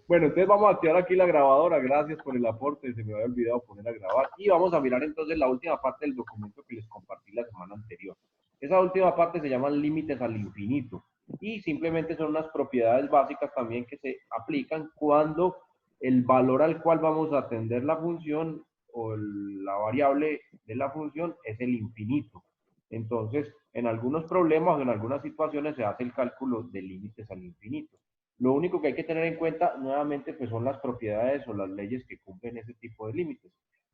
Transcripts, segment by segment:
Bueno, entonces vamos a activar aquí la grabadora. Gracias por el aporte. Se me había olvidado poner a grabar. Y vamos a mirar entonces la última parte del documento que les compartí la semana anterior. Esa última parte se llaman límites al infinito. Y simplemente son unas propiedades básicas también que se aplican cuando el valor al cual vamos a atender la función o la variable de la función es el infinito. Entonces, en algunos problemas o en algunas situaciones se hace el cálculo de límites al infinito. Lo único que hay que tener en cuenta nuevamente pues son las propiedades o las leyes que cumplen ese tipo de límites.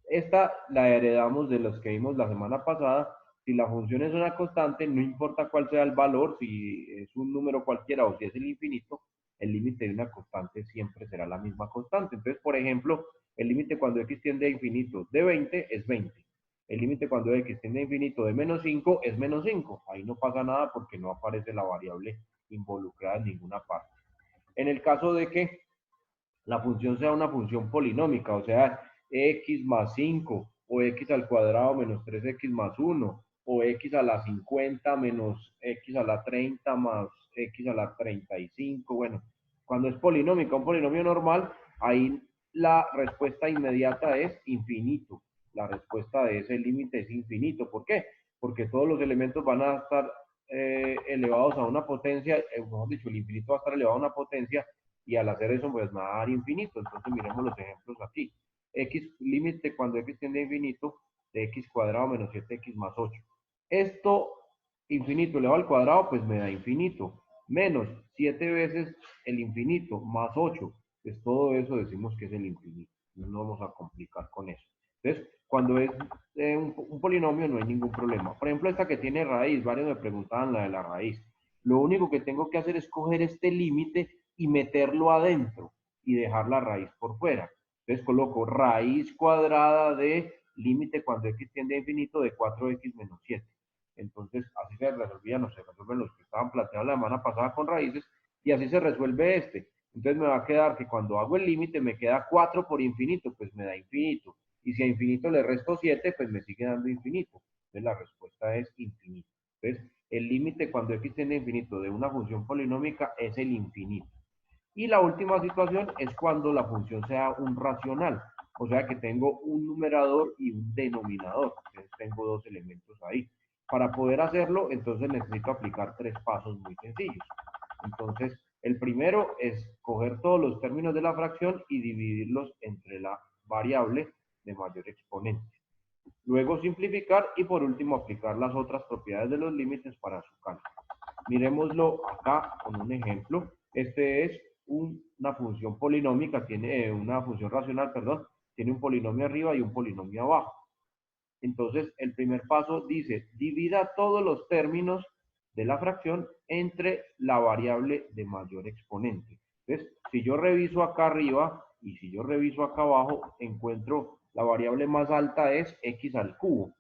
Esta la heredamos de los que vimos la semana pasada. Si la función es una constante, no importa cuál sea el valor, si es un número cualquiera o si es el infinito, el límite de una constante siempre será la misma constante. Entonces, por ejemplo, el límite cuando x tiende a infinito de 20 es 20. El límite cuando x tiende a infinito de menos 5 es menos 5. Ahí no pasa nada porque no aparece la variable involucrada en ninguna parte. En el caso de que la función sea una función polinómica, o sea, x más 5 o x al cuadrado menos 3x más 1 o x a la 50 menos x a la 30 más x a la 35, bueno, cuando es polinómica, un polinomio normal, ahí la respuesta inmediata es infinito. La respuesta de ese límite es infinito. ¿Por qué? Porque todos los elementos van a estar elevados a una potencia, mejor dicho, el infinito va a estar elevado a una potencia y al hacer eso pues me va a dar infinito. Entonces miremos los ejemplos aquí. X límite cuando x tiende a infinito de x cuadrado menos 7x más 8. Esto infinito elevado al cuadrado pues me da infinito. Menos 7 veces el infinito más 8. Pues todo eso decimos que es el infinito. No vamos a complicar con eso. Entonces, cuando es un polinomio no hay ningún problema. Por ejemplo, esta que tiene raíz, varios me preguntaban la de la raíz. Lo único que tengo que hacer es coger este límite y meterlo adentro y dejar la raíz por fuera. Entonces coloco raíz cuadrada de límite cuando x tiende a infinito de 4x menos 7. Entonces así se resolvían, no se resuelven los que estaban planteados la semana pasada con raíces y así se resuelve este. Entonces me va a quedar que cuando hago el límite me queda 4 por infinito, pues me da infinito. Y si a infinito le resto 7, pues me sigue dando infinito. Entonces la respuesta es infinito. Entonces el límite cuando x tiende a infinito de una función polinómica es el infinito. Y la última situación es cuando la función sea un racional, o sea que tengo un numerador y un denominador, entonces tengo dos elementos ahí. Para poder hacerlo, entonces necesito aplicar tres pasos muy sencillos. Entonces, el primero es coger todos los términos de la fracción y dividirlos entre la variable de mayor exponente. Luego simplificar y por último aplicar las otras propiedades de los límites para su cálculo. Miremoslo acá con un ejemplo. Este es una función polinómica, tiene una función racional, perdón, tiene un polinomio arriba y un polinomio abajo. Entonces, el primer paso dice, divida todos los términos de la fracción entre la variable de mayor exponente. Entonces, si yo reviso acá arriba y si yo reviso acá abajo, encuentro la variable más alta es x al cubo.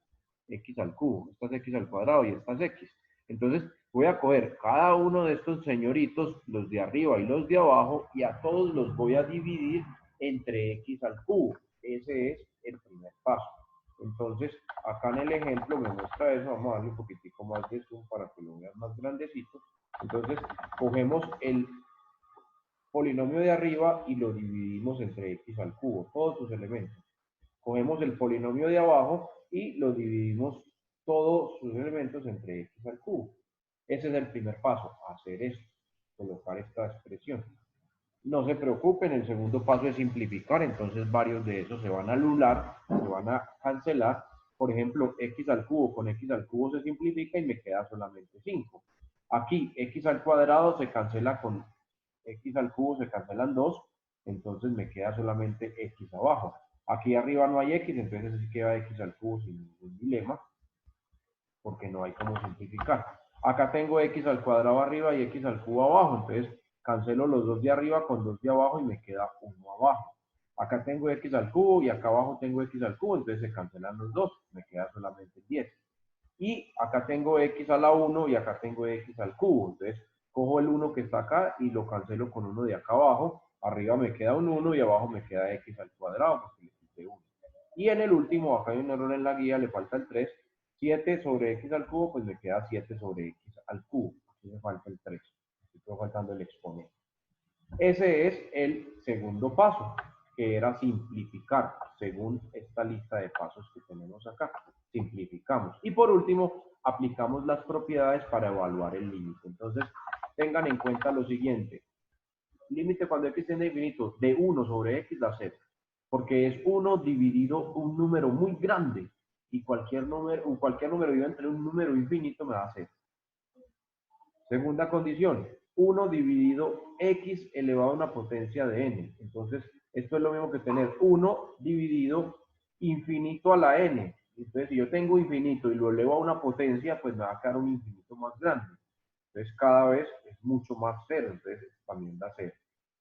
X al cubo. Esta es x al cuadrado y esta es x. Entonces, voy a coger cada uno de estos señoritos, los de arriba y los de abajo, y a todos los voy a dividir entre x al cubo. Ese es el primer paso. Entonces, acá en el ejemplo me muestra eso. Vamos a darle un poquitico más de zoom para que lo vean más grandecito. Entonces, cogemos el polinomio de arriba y lo dividimos entre x al cubo, todos sus elementos. Cogemos el polinomio de abajo y lo dividimos todos sus elementos entre x al cubo. Ese es el primer paso, hacer eso, colocar esta expresión. No se preocupen, el segundo paso es simplificar, entonces varios de esos se van a anular, se van a cancelar. Por ejemplo, x al cubo con x al cubo se simplifica y me queda solamente 5. Aquí x al cuadrado se cancela con x al cubo, se cancelan 2, entonces me queda solamente x abajo. Aquí arriba no hay x, entonces así queda x al cubo sin ningún dilema, porque no hay cómo simplificar. Acá tengo x al cuadrado arriba y x al cubo abajo, entonces cancelo los dos de arriba con dos de abajo y me queda 1 abajo. Acá tengo x al cubo y acá abajo tengo x al cubo, entonces se cancelan los dos, me queda solamente 10. Y acá tengo x a la 1 y acá tengo x al cubo, entonces cojo el 1 que está acá y lo cancelo con 1 de acá abajo, arriba me queda un 1 y abajo me queda x al cuadrado porque le quité 1. Y en el último, acá hay un error en la guía, le falta el 3, 7 sobre x al cubo, pues me queda 7 sobre x al cubo. Aquí me falta el 3. Estoy faltando el exponente. Ese es el segundo paso, que era simplificar, según esta lista de pasos que tenemos acá. Simplificamos. Y por último, aplicamos las propiedades para evaluar el límite. Entonces, tengan en cuenta lo siguiente. Límite cuando x tiende a infinito de 1 sobre x da 0. Porque es 1 dividido un número muy grande. Y cualquier número vivo entre un número infinito me da 0. Segunda condición, 1 dividido x elevado a una potencia de n. Entonces, esto es lo mismo que tener 1 dividido infinito a la n. Entonces, si yo tengo infinito y lo elevo a una potencia, pues me va a quedar un infinito más grande. Entonces, cada vez es mucho más 0. Entonces, también da 0.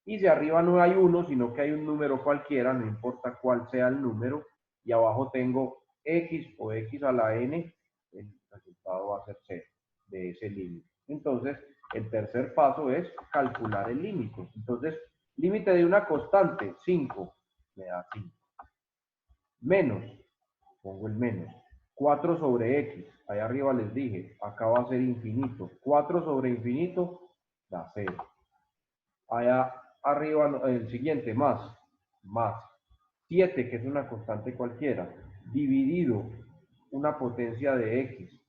Y si arriba no hay 1, sino que hay un número cualquiera, no importa cuál sea el número, y abajo tengo x o x a la n, el resultado va a ser 0 de ese límite. Entonces, el tercer paso es calcular el límite. Entonces, límite de una constante, 5, me da 5. Menos, pongo el menos. 4 sobre x, ahí arriba les dije, acá va a ser infinito. 4 sobre infinito da 0. Allá arriba, el siguiente, más. 7, que es una constante cualquiera, dividido una potencia de x.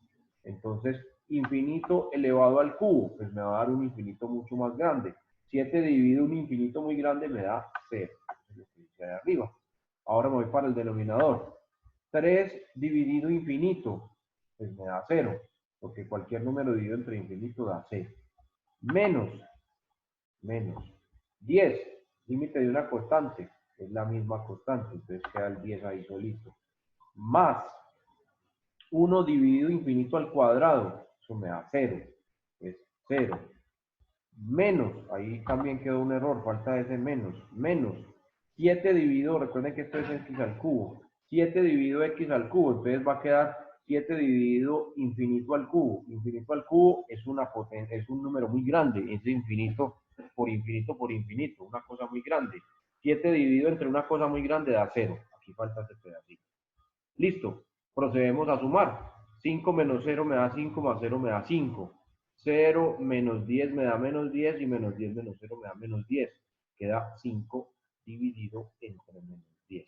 Entonces, infinito elevado al cubo, pues me va a dar un infinito mucho más grande. 7 dividido un infinito muy grande me da 0. Es lo que dice ahí arriba. Ahora me voy para el denominador. 3 dividido infinito, pues me da 0. Porque cualquier número dividido entre infinito da 0. Menos 10, límite de una constante, es la misma constante, entonces queda el 10 ahí solito. Más 1 dividido infinito al cuadrado, eso me da 0, es 0. Menos, ahí también quedó un error, falta ese menos 7 dividido, recuerden que esto es x al cubo, 7 dividido x al cubo, entonces va a quedar 7 dividido infinito al cubo. Infinito al cubo es es un número muy grande, es infinito por infinito por infinito, una cosa muy grande. 7 dividido entre una cosa muy grande da 0. Aquí falta este pedacito. Listo, procedemos a sumar. 5 menos 0 me da 5, más 0 me da 5. 0 menos 10 me da menos 10 y menos 10 menos 0 me da menos 10. Queda 5 dividido entre menos 10.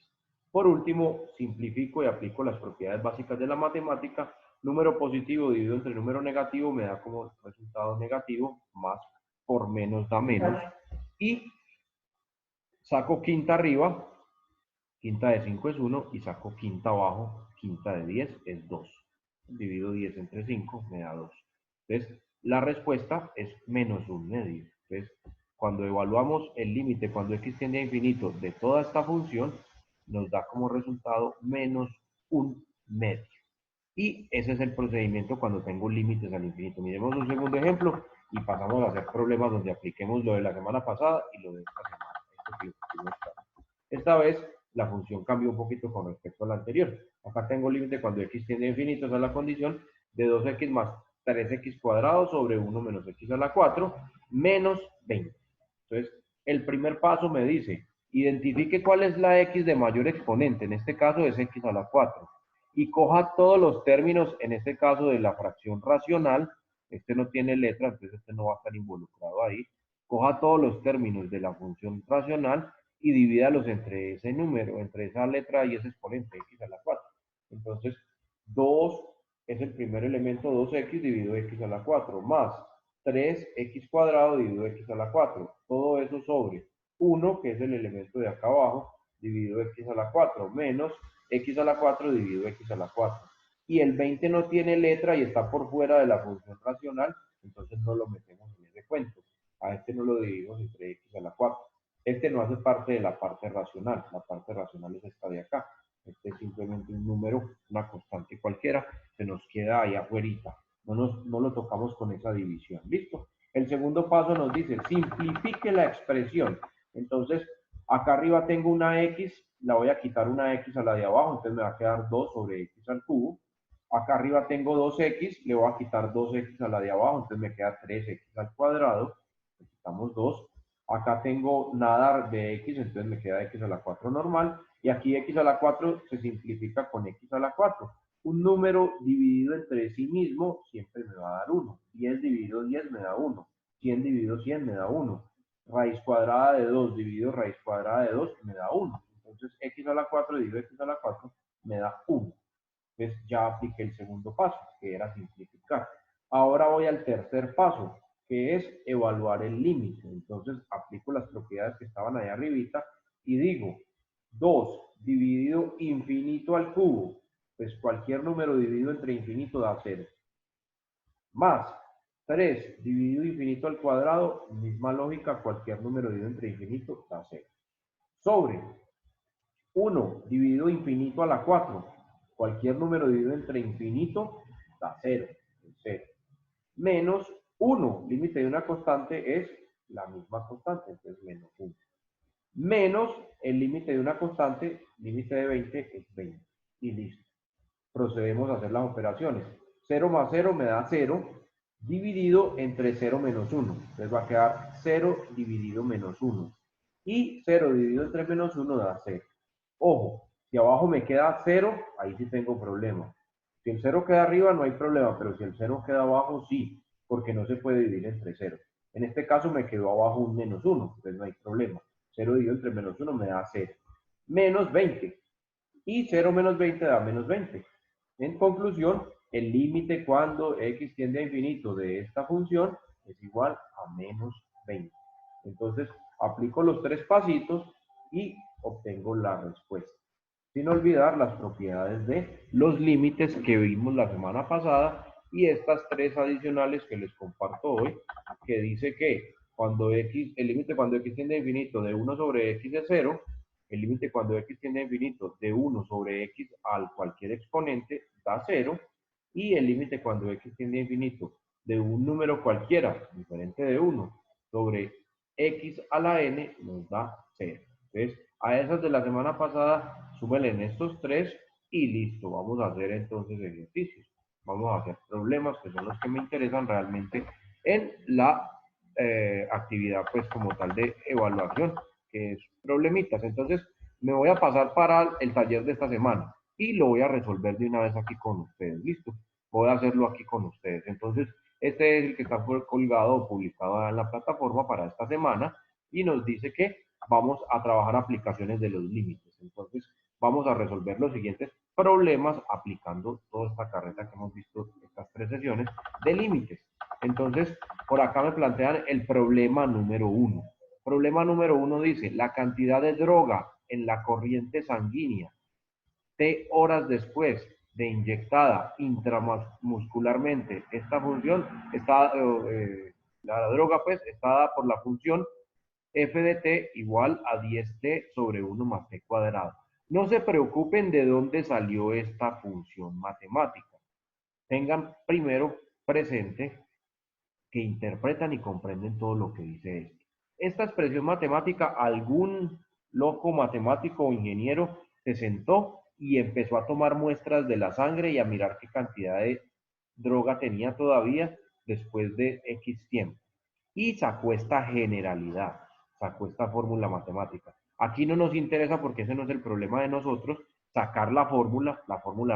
Por último, simplifico y aplico las propiedades básicas de la matemática. Número positivo dividido entre número negativo me da como resultado negativo, más por menos da menos. Y saco quinta arriba, quinta de 5 es 1 y saco quinta abajo, quinta de 10 es 2. Divido 10 entre 5, me da 2. Entonces, la respuesta es menos un medio. Entonces, cuando evaluamos el límite, cuando x tiende a infinito de toda esta función, nos da como resultado menos un medio. Y ese es el procedimiento cuando tengo límites al infinito. Miremos un segundo ejemplo y pasamos a hacer problemas donde apliquemos lo de la semana pasada y lo de esta semana. Esta vez la función cambia un poquito con respecto a la anterior. Acá tengo límite cuando x tiende a infinito, esa es la condición, de 2x más 3x cuadrado sobre 1 menos x a la 4 menos 20. Entonces, el primer paso me dice, identifique cuál es la x de mayor exponente, en este caso es x a la 4, y coja todos los términos, en este caso de la fracción racional, este no tiene letra, entonces este no va a estar involucrado ahí, coja todos los términos de la función racional y divídalos entre ese número, entre esa letra y ese exponente, x a la 4. Entonces, 2 es el primer elemento, 2x dividido x a la 4, más 3x cuadrado dividido x a la 4. Todo eso sobre 1, que es el elemento de acá abajo, dividido x a la 4, menos x a la 4 dividido x a la 4. Y el 20 no tiene letra y está por fuera de la función racional, entonces no lo metemos en ese cuento. A este no lo dividimos entre x a la 4. Este no hace parte de la parte racional. La parte racional es esta de acá. Este es simplemente un número, una constante cualquiera, se nos queda ahí afuera. No lo tocamos con esa división. ¿Listo? El segundo paso nos dice, simplifique la expresión. Entonces, acá arriba tengo una x, la voy a quitar una x a la de abajo, entonces me va a quedar 2 sobre x al cubo. Acá arriba tengo 2x, le voy a quitar 2x a la de abajo, entonces me queda 3x al cuadrado. Le quitamos 2. Acá tengo nada de x, entonces me queda x a la 4 normal. Y aquí x a la 4 se simplifica con x a la 4. Un número dividido entre sí mismo siempre me va a dar 1. 10 dividido 10 me da 1. 100 dividido 100 me da 1. raíz cuadrada de 2 dividido raíz cuadrada de 2 me da 1. Entonces, x a la 4 dividido x a la 4 me da 1. Entonces, ya apliqué el segundo paso, que era simplificar. Ahora voy al tercer paso, que es evaluar el límite. Entonces, aplico las propiedades que estaban ahí arribita y digo, 2 dividido infinito al cubo, pues cualquier número dividido entre infinito da 0. Más 3 dividido infinito al cuadrado, misma lógica, cualquier número dividido entre infinito da 0. Sobre 1 dividido infinito a la 4, cualquier número dividido entre infinito da 0, 0. Menos 1, límite de una constante es la misma constante, entonces menos 1. Menos el límite de una constante, límite de 20 es 20. Y listo. Procedemos a hacer las operaciones. 0 más 0 me da 0, dividido entre 0 menos 1. Entonces va a quedar 0 dividido menos 1. Y 0 dividido entre menos 1 da 0. Ojo, si abajo me queda 0, ahí sí tengo problema. Si el 0 queda arriba no hay problema, pero si el 0 queda abajo sí, porque no se puede dividir entre 0. En este caso me quedó abajo un menos 1, entonces no hay problema. 0 dividido entre menos 1 me da 0. Menos 20. Y 0 menos 20 da menos 20. En conclusión, el límite cuando x tiende a infinito de esta función es igual a menos 20. Entonces, aplico los tres pasitos y obtengo la respuesta. Sin olvidar las propiedades de los límites que vimos la semana pasada y estas tres adicionales que les comparto hoy, que dice que cuando x, el límite cuando x tiende a infinito de 1 sobre x es 0, el límite cuando x tiende a infinito de 1 sobre x al cualquier exponente da 0, y el límite cuando x tiende a infinito de un número cualquiera, diferente de 1, sobre x a la n nos da 0. Entonces, a esas de la semana pasada, súmenle en estos tres y listo. Vamos a hacer entonces ejercicios. Vamos a hacer problemas que son los que me interesan realmente en la actividad pues como tal de evaluación, que es problemitas. Entonces, me voy a pasar para el taller de esta semana y lo voy a resolver de una vez aquí con ustedes. Listo. Voy a hacerlo aquí con ustedes. Entonces, este es el que está colgado o publicado en la plataforma para esta semana y nos dice que vamos a trabajar aplicaciones de los límites. Entonces, vamos a resolver los siguientes problemas aplicando toda esta carreta que hemos visto, estas tres sesiones de límites. Entonces, por acá me plantean el problema número 1. Problema número 1 dice, la cantidad de droga en la corriente sanguínea T horas después de inyectada intramuscularmente. Esta función está, la droga pues está dada por la función f de t igual a 10t sobre 1 más t cuadrado. No se preocupen de dónde salió esta función matemática. Tengan primero presente que interpretan y comprenden todo lo que dice esto. Esta expresión matemática, algún loco matemático o ingeniero se sentó y empezó a tomar muestras de la sangre y a mirar qué cantidad de droga tenía todavía después de X tiempo. Y sacó esta generalidad, sacó esta fórmula matemática. Aquí no nos interesa porque ese no es el problema de nosotros, sacar la fórmula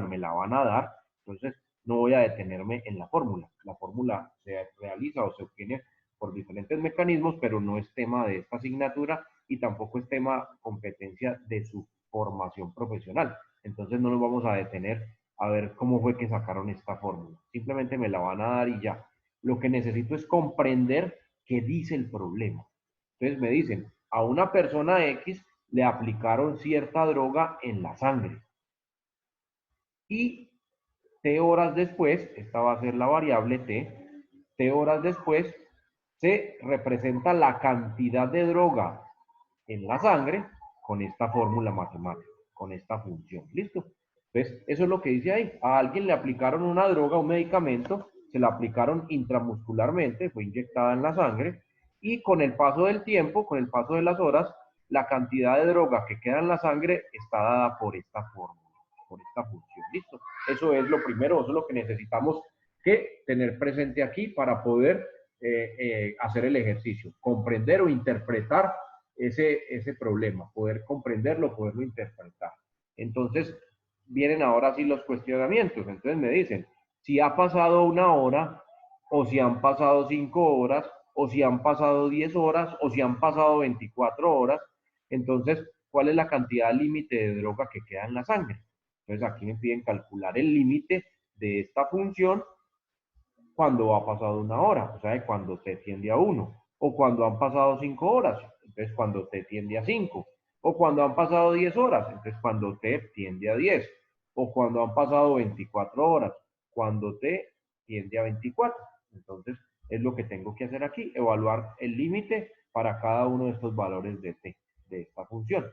me la van a dar, entonces no voy a detenerme en la fórmula. La fórmula se realiza o se obtiene por diferentes mecanismos, pero no es tema de esta asignatura y tampoco es tema competencia de su formación profesional. Entonces no nos vamos a detener a ver cómo fue que sacaron esta fórmula. Simplemente me la van a dar y ya. Lo que necesito es comprender qué dice el problema. Entonces me dicen, a una persona X le aplicaron cierta droga en la sangre. Y T horas después, esta va a ser la variable T horas después, se representa la cantidad de droga en la sangre con esta fórmula matemática, con esta función. ¿Listo? Entonces, eso es lo que dice ahí. A alguien le aplicaron una droga, un medicamento, se la aplicaron intramuscularmente, fue inyectada en la sangre, y con el paso del tiempo, con el paso de las horas, la cantidad de droga que queda en la sangre está dada por esta fórmula, por esta función. ¿Listo? Eso es lo primero, eso es lo que necesitamos que tener presente aquí para poder hacer el ejercicio, comprender o interpretar ese problema, poder comprenderlo, poderlo interpretar. Entonces, vienen ahora sí los cuestionamientos. Entonces me dicen, si ha pasado una hora o si han pasado 5 horas o si han pasado 10 horas, o si han pasado 24 horas. Entonces, ¿cuál es la cantidad límite de droga que queda en la sangre? Entonces, aquí me piden calcular el límite de esta función cuando ha pasado una hora, o sea, cuando t tiende a 1, o cuando han pasado 5 horas, entonces cuando t tiende a 5, o cuando han pasado 10 horas, entonces cuando t tiende a 10, o cuando han pasado 24 horas, cuando t tiende a 24. Entonces, es lo que tengo que hacer aquí, evaluar el límite para cada uno de estos valores de t, de esta función.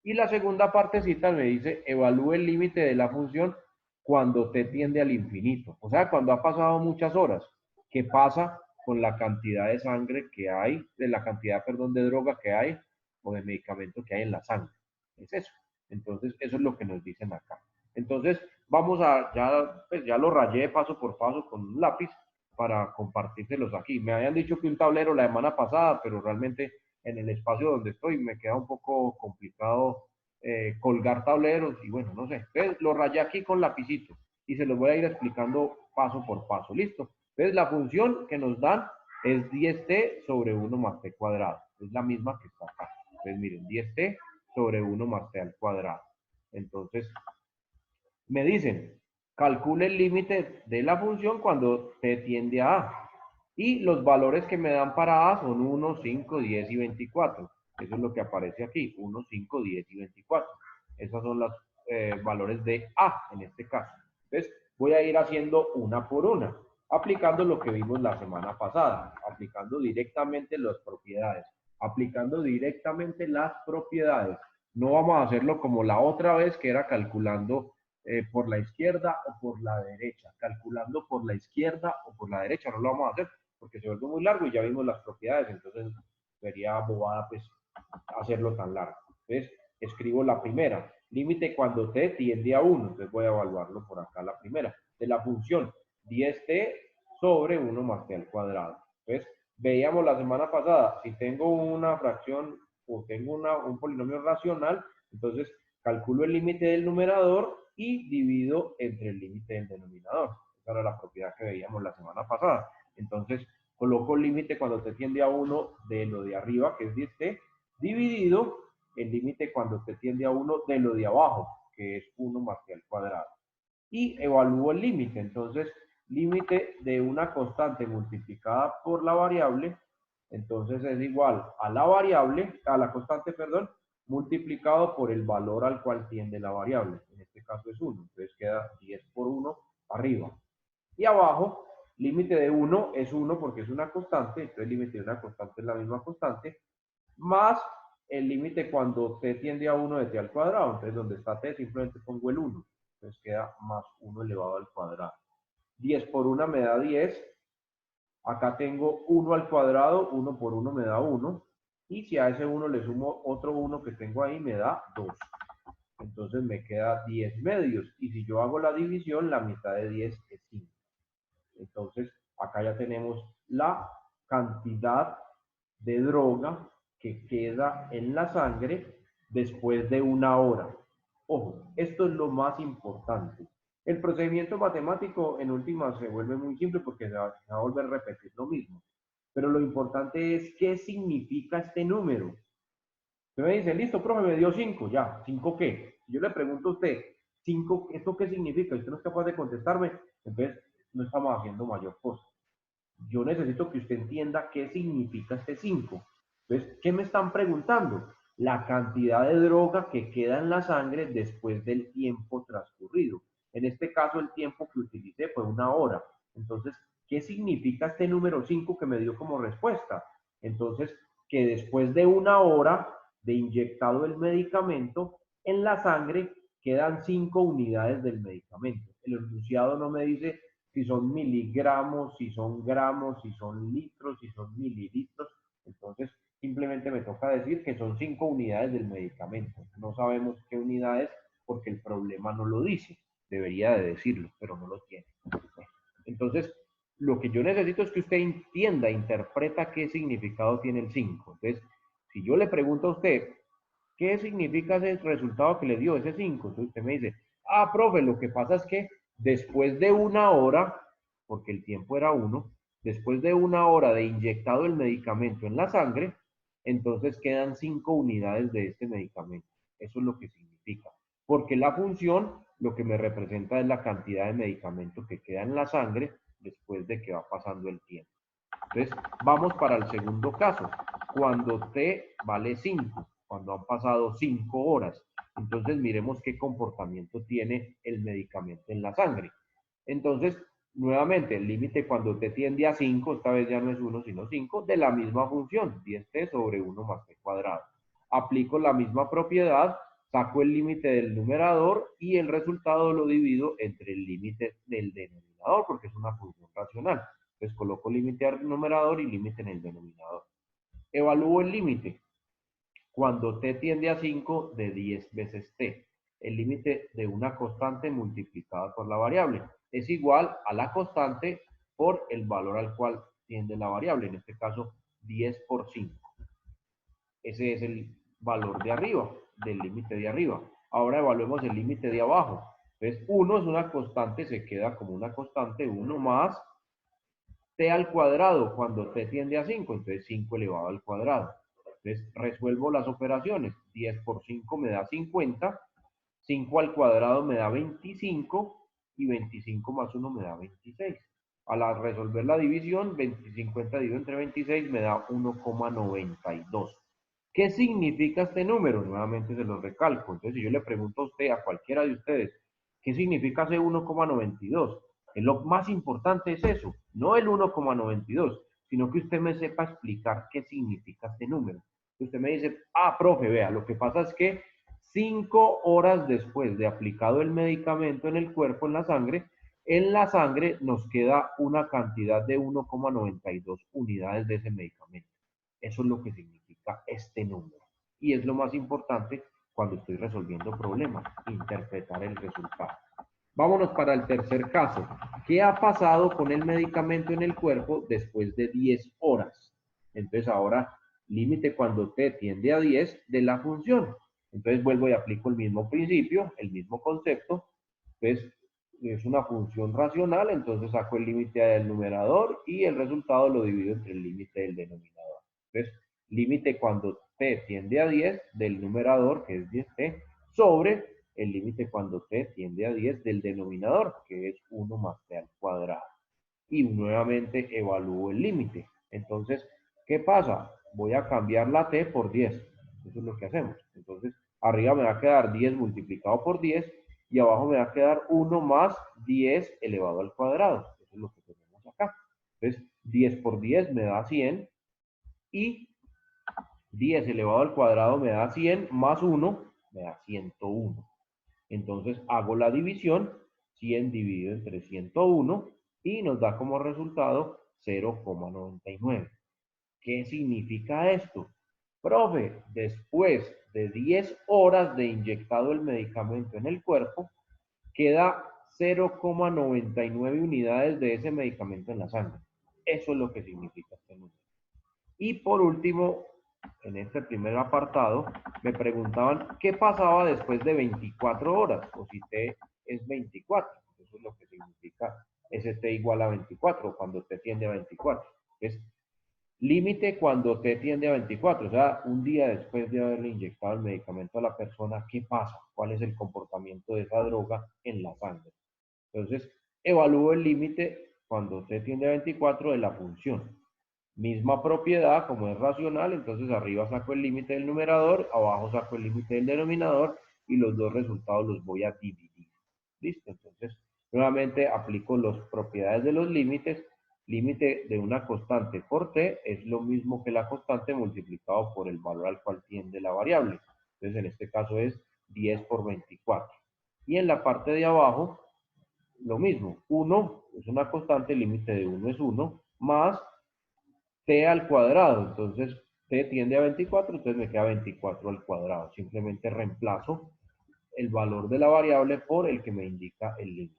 Y la segunda partecita me dice, evalúe el límite de la función cuando t tiende al infinito. O sea, cuando ha pasado muchas horas. ¿Qué pasa con la cantidad de sangre que hay, de la cantidad, perdón, de droga que hay o de medicamento que hay en la sangre? Es eso. Entonces, eso es lo que nos dicen acá. Entonces, vamos a, ya lo rayé paso por paso con un lápiz para compartírselos aquí. Me habían dicho que un tablero la semana pasada, pero realmente en el espacio donde estoy me queda un poco complicado colgar tableros y bueno, no sé. Entonces lo rayé aquí con lapicito y se los voy a ir explicando paso por paso. ¿Listo? Entonces la función que nos dan es 10t sobre 1 más t cuadrado. Es la misma que está acá. Entonces miren, 10t sobre 1 más t al cuadrado. Entonces me dicen, calcule el límite de la función cuando t tiende a a. Y los valores que me dan para a son 1, 5, 10 y 24. Eso es lo que aparece aquí, 1, 5, 10 y 24. Esos son los valores de a en este caso. Entonces, voy a ir haciendo una por una, aplicando lo que vimos la semana pasada, aplicando directamente las propiedades, aplicando directamente las propiedades. No vamos a hacerlo como la otra vez que era calculando por la izquierda o por la derecha, calculando por la izquierda o por la derecha, no lo vamos a hacer porque se vuelve muy largo y ya vimos las propiedades, entonces sería bobada pues hacerlo tan largo. Entonces, escribo la primera, límite cuando t tiende a 1, entonces voy a evaluarlo por acá la primera, de la función 10t sobre 1 más t al cuadrado. Entonces, veíamos la semana pasada, si tengo una fracción o tengo un polinomio racional, entonces calculo el límite del numerador y divido entre el límite del denominador. Esa era la propiedad que veíamos la semana pasada. Entonces, coloco el límite cuando te tiende a 1 de lo de arriba, que es 10t, dividido el límite cuando te tiende a 1 de lo de abajo, que es 1 más t al cuadrado. Y evalúo el límite. Entonces, límite de una constante multiplicada por la variable, entonces es igual a la variable, a la constante, perdón, multiplicado por el valor al cual tiende la variable. En este caso es 1. Entonces queda 10 por 1 arriba. Y abajo, límite de 1 es 1 porque es una constante, entonces el límite de una constante es la misma constante, más el límite cuando t tiende a 1 de t al cuadrado, entonces donde está t simplemente pongo el 1, entonces queda más 1 elevado al cuadrado. 10 por 1 me da 10, acá tengo 1 al cuadrado, 1 por 1 me da 1, y si a ese 1 le sumo otro 1 que tengo ahí me da 2. Entonces me queda 10 medios, y si yo hago la división, la mitad de 10 es 5. Entonces, acá ya tenemos la cantidad de droga que queda en la sangre después de una hora. Ojo, esto es lo más importante. El procedimiento matemático en última se vuelve muy simple porque se va a volver a repetir lo mismo. Pero lo importante es qué significa este número. Usted me dice, listo, profe, me dio 5, ya, ¿5 qué? Si yo le pregunto a usted, 5, ¿esto qué significa? Y usted no es capaz de contestarme, entonces no estamos haciendo mayor cosa. Yo necesito que usted entienda qué significa este 5. Entonces, ¿qué me están preguntando? La cantidad de droga que queda en la sangre después del tiempo transcurrido. En este caso, el tiempo que utilicé fue una hora. Entonces, ¿qué significa este número 5 que me dio como respuesta? Entonces, que después de una hora de inyectado el medicamento, en la sangre quedan 5 unidades del medicamento. El enunciado no me dice si son miligramos, si son gramos, si son litros, si son mililitros. Entonces, simplemente me toca decir que son 5 unidades del medicamento. No sabemos qué unidades porque el problema no lo dice. Debería de decirlo, pero no lo tiene. Entonces, lo que yo necesito es que usted entienda, interpreta qué significado tiene el 5. Entonces, si yo le pregunto a usted, ¿qué significa ese resultado que le dio ese 5? Entonces usted me dice, profe, lo que pasa es que después de una hora, porque el tiempo era 1, después de 1 hora de inyectado el medicamento en la sangre, entonces quedan 5 unidades de este medicamento. Eso es lo que significa. Porque la función lo que me representa es la cantidad de medicamento que queda en la sangre después de que va pasando el tiempo. Entonces, vamos para el segundo caso. Cuando T vale 5, cuando han pasado 5 horas. Entonces, miremos qué comportamiento tiene el medicamento en la sangre. Entonces, nuevamente, el límite cuando T tiende a 5, esta vez ya no es 1, sino 5, de la misma función, 10T sobre 1 más T cuadrado. Aplico la misma propiedad, saco el límite del numerador y el resultado lo divido entre el límite del denominador, porque es una función racional. Entonces coloco límite al numerador y límite en el denominador. Evalúo el límite. Cuando t tiende a 5, de 10 veces t. El límite de una constante multiplicada por la variable es igual a la constante por el valor al cual tiende la variable, en este caso 10 por 5. Ese es el valor de arriba, del límite de arriba. Ahora evaluemos el límite de abajo. Entonces 1 es una constante, se queda como una constante, 1 más t al cuadrado cuando t tiende a 5, entonces 5 elevado al cuadrado. Entonces resuelvo las operaciones, 10 por 5 me da 50, 5 al cuadrado me da 25 y 25 más 1 me da 26. Al resolver la división, 50 dividido entre 26 me da 1,92. ¿Qué significa este número? Nuevamente se lo recalco. Entonces, si yo le pregunto a usted, a cualquiera de ustedes, ¿qué significa ese 1,92? Lo más importante es eso, no el 1,92, sino que usted me sepa explicar qué significa este número. Usted me dice, profe, vea, lo que pasa es que 5 horas después de aplicado el medicamento en el cuerpo, en la sangre nos queda una cantidad de 1,92 unidades de ese medicamento. Eso es lo que significa este número. Y es lo más importante cuando estoy resolviendo problemas, interpretar el resultado. Vámonos para el tercer caso. ¿Qué ha pasado con el medicamento en el cuerpo después de 10 horas? Entonces ahora, límite cuando t tiende a 10 de la función. Entonces vuelvo y aplico el mismo principio, el mismo concepto. Entonces es una función racional, entonces saco el límite del numerador y el resultado lo divido entre el límite del denominador. Entonces, límite cuando t tiende a 10 del numerador, que es 10t, sobre el límite cuando t tiende a 10 del denominador, que es 1 más t al cuadrado. Y nuevamente evalúo el límite. Entonces, ¿qué pasa? Voy a cambiar la t por 10. Eso es lo que hacemos. Entonces, arriba me va a quedar 10 multiplicado por 10 y abajo me va a quedar 1 más 10 elevado al cuadrado. Eso es lo que tenemos acá. Entonces, 10 por 10 me da 100 y 10 elevado al cuadrado me da 100 más 1 me da 101. Entonces hago la división, 100 dividido entre 101 y nos da como resultado 0,99. ¿Qué significa esto? Profe, después de 10 horas de inyectado el medicamento en el cuerpo, queda 0,99 unidades de ese medicamento en la sangre. Eso es lo que significa este número. Y por último, en este primer apartado, me preguntaban qué pasaba después de 24 horas, o si t es 24. Eso es lo que significa ese t igual a 24, cuando t tiende a 24. Es límite cuando t tiende a 24, o sea, un día después de haberle inyectado el medicamento a la persona, ¿qué pasa? ¿Cuál es el comportamiento de esa droga en la sangre? Entonces, evalúo el límite cuando t tiende a 24 de la función. Misma propiedad, como es racional, entonces arriba saco el límite del numerador, abajo saco el límite del denominador y los dos resultados los voy a dividir. ¿Listo? Entonces, nuevamente aplico las propiedades de los límites. Límite de una constante por t es lo mismo que la constante multiplicado por el valor al cual tiende la variable. Entonces, en este caso es 10 por 24. Y en la parte de abajo, lo mismo. 1 es una constante, el límite de 1 es 1, más t al cuadrado. Entonces, t tiende a 24, entonces me queda 24 al cuadrado. Simplemente reemplazo el valor de la variable por el que me indica el límite.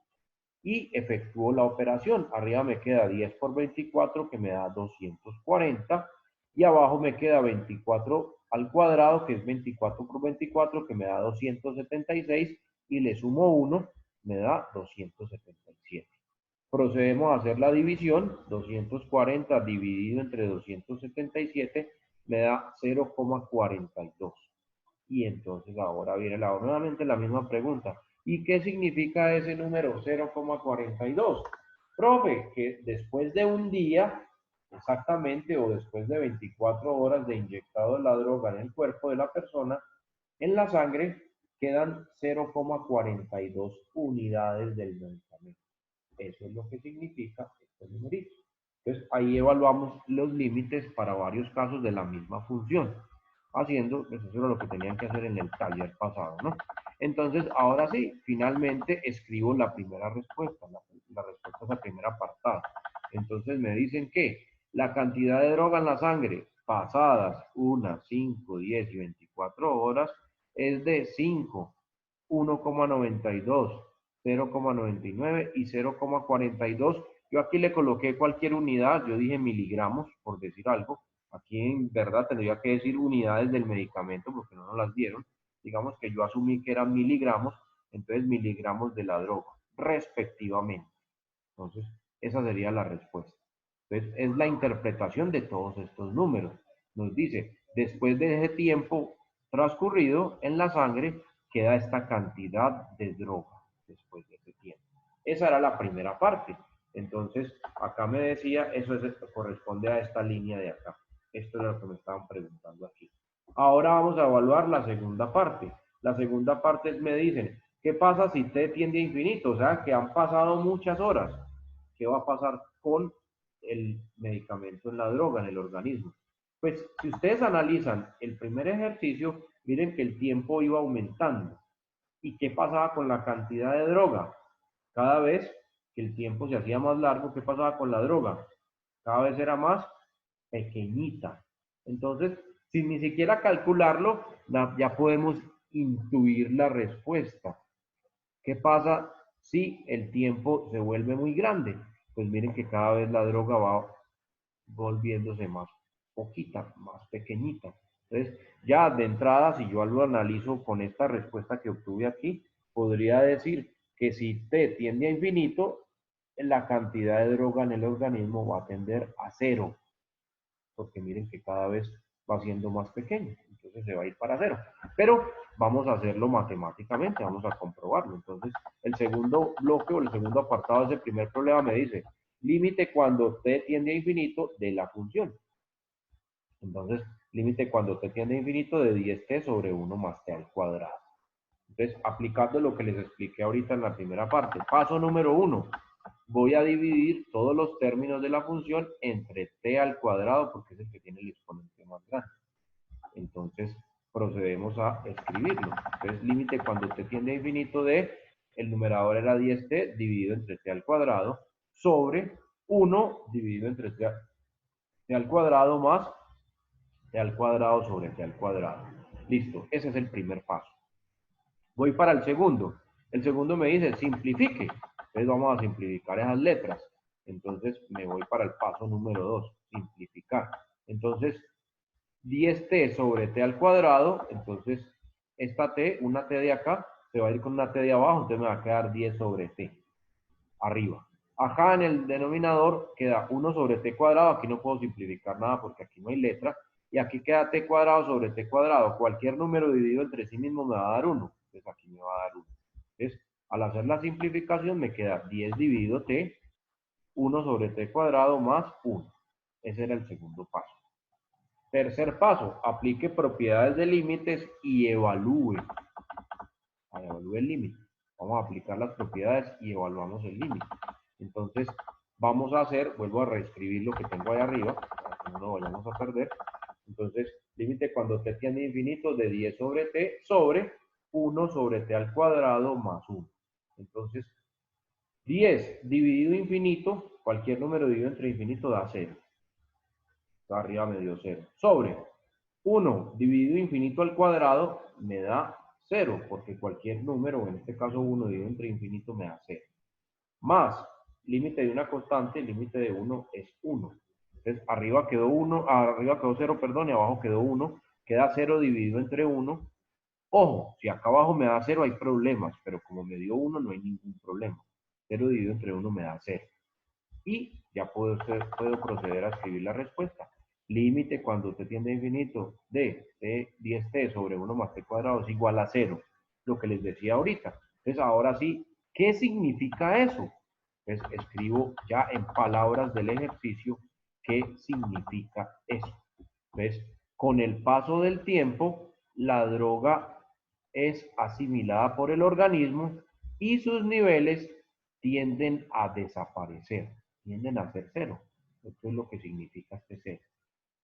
Y efectúo la operación. Arriba me queda 10 por 24, que me da 240. Y abajo me queda 24 al cuadrado, que es 24 por 24, que me da 276. Y le sumo 1, me da 277. Procedemos a hacer la división. 240 dividido entre 277 me da 0,42. Y entonces ahora viene nuevamente la misma pregunta. ¿Y qué significa ese número 0,42? Profe, que después de un día, exactamente, o después de 24 horas de inyectado la droga en el cuerpo de la persona, en la sangre quedan 0,42 unidades del medicamento. Eso es lo que significa este numerito. Entonces, ahí evaluamos los límites para varios casos de la misma función, haciendo, pues eso era lo que tenían que hacer en el taller pasado, ¿no? Entonces, ahora sí, finalmente escribo la primera respuesta, la respuesta es la primera apartada. Entonces me dicen que la cantidad de droga en la sangre pasadas 1, 5, 10 y 24 horas es de 5, 1,92, 0,99 y 0,42. Yo aquí le coloqué cualquier unidad, yo dije miligramos, por decir algo. Aquí en verdad tendría que decir unidades del medicamento porque no nos las dieron. Digamos que yo asumí que eran miligramos, entonces miligramos de la droga, respectivamente. Entonces, esa sería la respuesta. Entonces, es la interpretación de todos estos números. Nos dice, después de ese tiempo transcurrido en la sangre, queda esta cantidad de droga después de ese tiempo. Esa era la primera parte. Entonces, acá me decía, eso corresponde a esta línea de acá. Esto es lo que me estaban preguntando aquí. Ahora vamos a evaluar la segunda parte. La segunda parte me dicen, ¿qué pasa si T tiende a infinito? O sea, que han pasado muchas horas. ¿Qué va a pasar con el medicamento en la droga, en el organismo? Pues si ustedes analizan el primer ejercicio, miren que el tiempo iba aumentando. ¿Y qué pasaba con la cantidad de droga? Cada vez que el tiempo se hacía más largo, ¿qué pasaba con la droga? Cada vez era más pequeñita. Entonces, sin ni siquiera calcularlo, ya podemos intuir la respuesta. ¿Qué pasa si el tiempo se vuelve muy grande? Pues miren que cada vez la droga va volviéndose más poquita, más pequeñita. Entonces, ya de entrada, si yo lo analizo con esta respuesta que obtuve aquí, podría decir que si T tiende a infinito, la cantidad de droga en el organismo va a tender a cero, porque miren que cada vez va siendo más pequeño, entonces se va a ir para cero. Pero vamos a hacerlo matemáticamente, vamos a comprobarlo. Entonces, el segundo bloque o el segundo apartado de ese primer problema me dice, límite cuando t tiende a infinito de la función. Entonces, límite cuando t tiende a infinito de 10t sobre 1 más t al cuadrado. Entonces, aplicando lo que les expliqué ahorita en la primera parte. Paso número 1. Voy a dividir todos los términos de la función entre t al cuadrado porque es el que tiene el exponente más grande. Entonces, procedemos a escribirlo. Entonces, límite cuando t tiende a infinito de, el numerador era 10t dividido entre t al cuadrado sobre 1 dividido entre t al cuadrado más t al cuadrado sobre t al cuadrado. Listo, ese es el primer paso. Voy para el segundo. El segundo me dice simplifique. Entonces vamos a simplificar esas letras. Entonces me voy para el paso número 2, simplificar. Entonces 10t sobre t al cuadrado, entonces esta t, una t de acá, se va a ir con una t de abajo, entonces me va a quedar 10 sobre t, arriba. Acá en el denominador queda 1 sobre t cuadrado, aquí no puedo simplificar nada porque aquí no hay letra, y aquí queda t cuadrado sobre t cuadrado, cualquier número dividido entre sí mismo me va a dar 1, entonces aquí me va a dar 1. Entonces, al hacer la simplificación me queda 10 dividido t, 1 sobre t cuadrado más 1. Ese era el segundo paso. Tercer paso, aplique propiedades de límites y evalúe. Evalúe el límite. Vamos a aplicar las propiedades y evaluamos el límite. Entonces, vamos a hacer, vuelvo a reescribir lo que tengo ahí arriba, para que no lo vayamos a perder. Entonces, límite cuando t tiende a infinito de 10 sobre t sobre 1 sobre t al cuadrado más 1. Entonces, 10 dividido infinito, cualquier número dividido entre infinito da 0. Arriba me dio 0. Sobre 1 dividido infinito al cuadrado me da 0, porque cualquier número, en este caso 1 dividido entre infinito me da 0. Más límite de una constante, el límite de 1 es 1. Entonces arriba quedó 1, arriba quedó 0, perdón, y abajo quedó 1. Queda 0 dividido entre 1. Ojo, si acá abajo me da 0 hay problemas, pero como me dio 1 no hay ningún problema. 0 dividido entre 1 me da 0. y ya puedo proceder a escribir la respuesta. Límite cuando t tiende a infinito de 10t sobre 1 más t cuadrado es igual a 0, lo que les decía ahorita. Entonces, ahora sí, ¿qué significa eso? Pues escribo ya en palabras del ejercicio qué significa eso. Entonces, con el paso del tiempo, la droga es asimilada por el organismo y sus niveles tienden a desaparecer, tienden a ser cero. Esto es lo que significa este cero.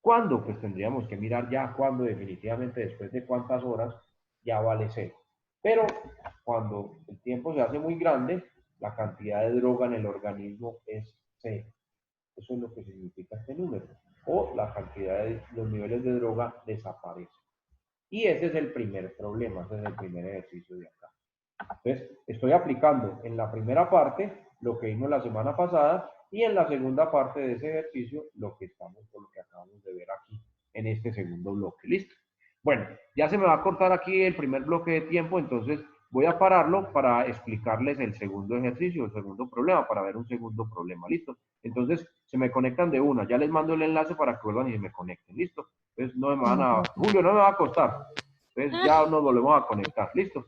¿Cuándo? Pues tendríamos que mirar ya cuándo definitivamente después de cuántas horas ya vale cero. Pero cuando el tiempo se hace muy grande, la cantidad de droga en el organismo es cero. Eso es lo que significa este número. O la cantidad de los niveles de droga desaparecen. Y ese es el primer problema, ese es el primer ejercicio de acá. Entonces, estoy aplicando en la primera parte lo que vimos la semana pasada y en la segunda parte de ese ejercicio lo que acabamos de ver aquí en este segundo bloque. ¿Listo? Bueno, ya se me va a cortar aquí el primer bloque de tiempo, entonces voy a pararlo para explicarles el segundo ejercicio, el segundo problema, para ver un segundo problema. ¿Listo? Entonces, se me conectan de una. Ya les mando el enlace para que vuelvan y se me conecten. ¿Listo? Entonces, no me van a... Julio, no me va a costar. Entonces, ya nos volvemos a conectar. ¿Listo?